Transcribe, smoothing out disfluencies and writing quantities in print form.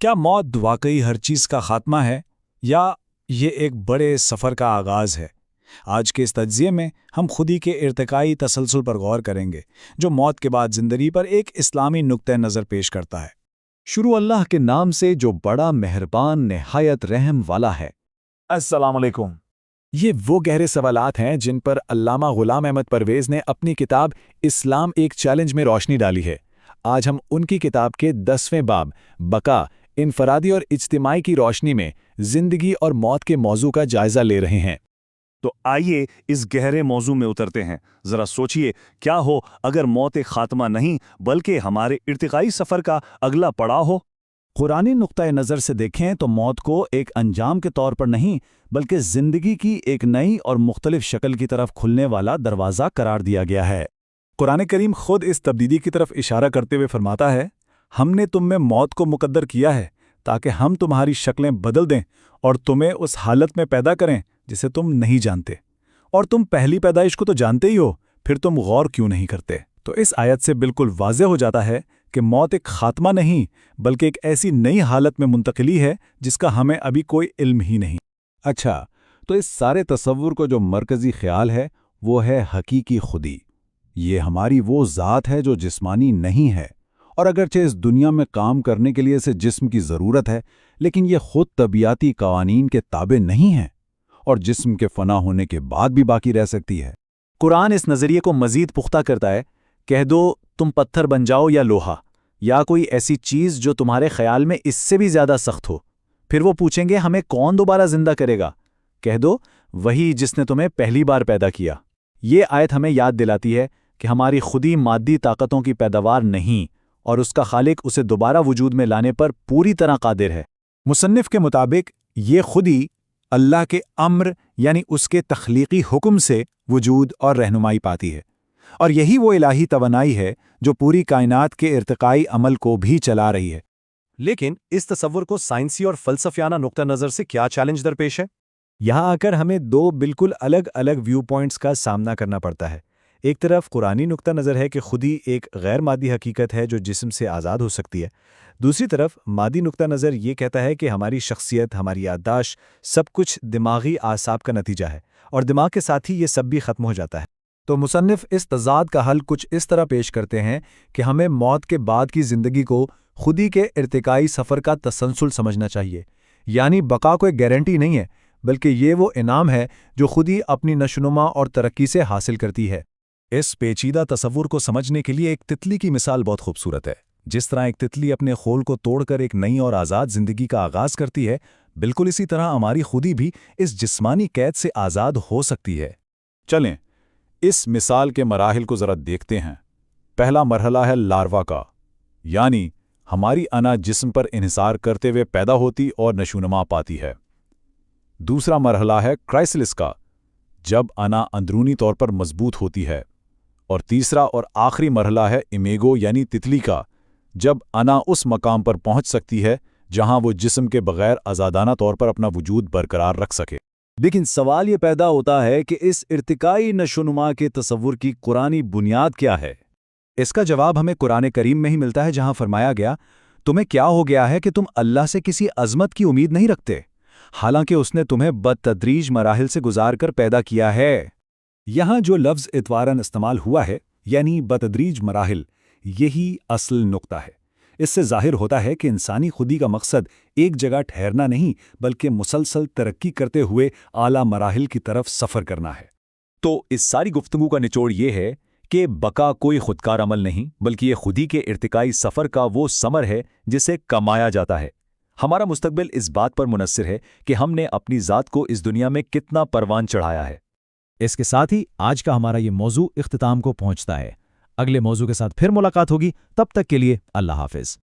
کیا موت واقعی ہر چیز کا خاتمہ ہے یا یہ ایک بڑے سفر کا آغاز ہے؟ آج کے اس تجزیے میں ہم خودی کے ارتقائی تسلسل پر غور کریں گے جو موت کے بعد زندگی پر ایک اسلامی نقطہ نظر پیش کرتا ہے۔ شروع اللہ کے نام سے جو بڑا مہربان نہایت رحم والا ہے۔ السلام علیکم۔ یہ وہ گہرے سوالات ہیں جن پر علامہ غلام احمد پرویز نے اپنی کتاب اسلام ایک چیلنج میں روشنی ڈالی ہے۔ آج ہم ان کی کتاب کے 10ویں باب بقا، انفرادی اور اجتماعی کی روشنی میں زندگی اور موت کے موضوع کا جائزہ لے رہے ہیں۔ تو آئیے اس گہرے موضوع میں اترتے ہیں۔ ذرا سوچئے، کیا ہو اگر موت ایک خاتمہ نہیں بلکہ ہمارے ارتقائی سفر کا اگلا پڑاؤ ہو؟ قرآنی نقطۂ نظر سے دیکھیں تو موت کو ایک انجام کے طور پر نہیں بلکہ زندگی کی ایک نئی اور مختلف شکل کی طرف کھلنے والا دروازہ قرار دیا گیا ہے۔ قرآن کریم خود اس تبدیلی کی طرف اشارہ کرتے ہوئے فرماتا ہے، ہم نے تم میں موت کو مقدر کیا ہے تاکہ ہم تمہاری شکلیں بدل دیں اور تمہیں اس حالت میں پیدا کریں جسے تم نہیں جانتے، اور تم پہلی پیدائش کو تو جانتے ہی ہو، پھر تم غور کیوں نہیں کرتے؟ تو اس آیت سے بالکل واضح ہو جاتا ہے کہ موت ایک خاتمہ نہیں بلکہ ایک ایسی نئی حالت میں منتقلی ہے جس کا ہمیں ابھی کوئی علم ہی نہیں۔ اچھا، تو اس سارے تصور کو جو مرکزی خیال ہے وہ ہے حقیقی خودی۔ یہ ہماری وہ ذات ہے جو جسمانی نہیں ہے، اور اگرچہ اس دنیا میں کام کرنے کے لیے اسے جسم کی ضرورت ہے، لیکن یہ خود طبیعتی قوانین کے تابع نہیں ہے اور جسم کے فنا ہونے کے بعد بھی باقی رہ سکتی ہے۔ قرآن اس نظریے کو مزید پختہ کرتا ہے، کہہ دو تم پتھر بن جاؤ یا لوہا یا کوئی ایسی چیز جو تمہارے خیال میں اس سے بھی زیادہ سخت ہو، پھر وہ پوچھیں گے ہمیں کون دوبارہ زندہ کرے گا؟ کہہ دو وہی جس نے تمہیں پہلی بار پیدا کیا۔ یہ آیت ہمیں یاد دلاتی ہے کہ ہماری خودی مادی طاقتوں کی پیداوار نہیں اور اس کا خالق اسے دوبارہ وجود میں لانے پر پوری طرح قادر ہے۔ مصنف کے مطابق یہ خودی اللہ کے امر یعنی اس کے تخلیقی حکم سے وجود اور رہنمائی پاتی ہے، اور یہی وہ الہی توانائی ہے جو پوری کائنات کے ارتقائی عمل کو بھی چلا رہی ہے۔ لیکن اس تصور کو سائنسی اور فلسفیانہ نقطہ نظر سے کیا چیلنج درپیش ہے؟ یہاں آ کر ہمیں دو بالکل الگ الگ ویو پوائنٹس کا سامنا کرنا پڑتا ہے۔ ایک طرف قرآنی نقطہ نظر ہے کہ خودی ایک غیر مادی حقیقت ہے جو جسم سے آزاد ہو سکتی ہے۔ دوسری طرف مادی نقطہ نظر یہ کہتا ہے کہ ہماری شخصیت، ہماری یادداشت، سب کچھ دماغی اعصاب کا نتیجہ ہے، اور دماغ کے ساتھ ہی یہ سب بھی ختم ہو جاتا ہے۔ تو مصنف اس تضاد کا حل کچھ اس طرح پیش کرتے ہیں کہ ہمیں موت کے بعد کی زندگی کو خودی کے ارتقائی سفر کا تسلسل سمجھنا چاہیے، یعنی بقا کوئی گارنٹی نہیں ہے بلکہ یہ وہ انعام ہے جو خودی اپنی نشوونما اور ترقی سے حاصل کرتی ہے۔ اس پیچیدہ تصور کو سمجھنے کے لیے ایک تتلی کی مثال بہت خوبصورت ہے۔ جس طرح ایک تتلی اپنے خول کو توڑ کر ایک نئی اور آزاد زندگی کا آغاز کرتی ہے، بالکل اسی طرح ہماری خودی بھی اس جسمانی قید سے آزاد ہو سکتی ہے۔ چلیں اس مثال کے مراحل کو ذرا دیکھتے ہیں۔ پہلا مرحلہ ہے لاروا کا، یعنی ہماری انا جسم پر انحصار کرتے ہوئے پیدا ہوتی اور نشوونما پاتی ہے۔ دوسرا مرحلہ ہے کرائسلس کا، جب انا اندرونی طور پر مضبوط ہوتی ہے۔ اور تیسرا اور آخری مرحلہ ہے امیگو یعنی تتلی کا، جب انا اس مقام پر پہنچ سکتی ہے جہاں وہ جسم کے بغیر آزادانہ طور پر اپنا وجود برقرار رکھ سکے۔ لیکن سوال یہ پیدا ہوتا ہے کہ اس ارتقائی نشوونما کے تصور کی قرآنی بنیاد کیا ہے؟ اس کا جواب ہمیں قرآن کریم میں ہی ملتا ہے، جہاں فرمایا گیا، تمہیں کیا ہو گیا ہے کہ تم اللہ سے کسی عظمت کی امید نہیں رکھتے، حالانکہ اس نے تمہیں بدتدریج مراحل سے گزار کر پیدا کیا ہے۔ یہاں جو لفظ اتوارن استعمال ہوا ہے، یعنی بتدریج مراحل، یہی اصل نقطہ ہے۔ اس سے ظاہر ہوتا ہے کہ انسانی خودی کا مقصد ایک جگہ ٹھہرنا نہیں بلکہ مسلسل ترقی کرتے ہوئے اعلیٰ مراحل کی طرف سفر کرنا ہے۔ تو اس ساری گفتگو کا نچوڑ یہ ہے کہ بقا کوئی خودکار عمل نہیں بلکہ یہ خودی کے ارتقائی سفر کا وہ ثمر ہے جسے کمایا جاتا ہے۔ ہمارا مستقبل اس بات پر منحصر ہے کہ ہم نے اپنی ذات کو اس دنیا میں کتنا پروان چڑھایا ہے۔ اس کے ساتھ ہی آج کا ہمارا یہ موضوع اختتام کو پہنچتا ہے۔ اگلے موضوع کے ساتھ پھر ملاقات ہوگی، تب تک کے لیے اللہ حافظ۔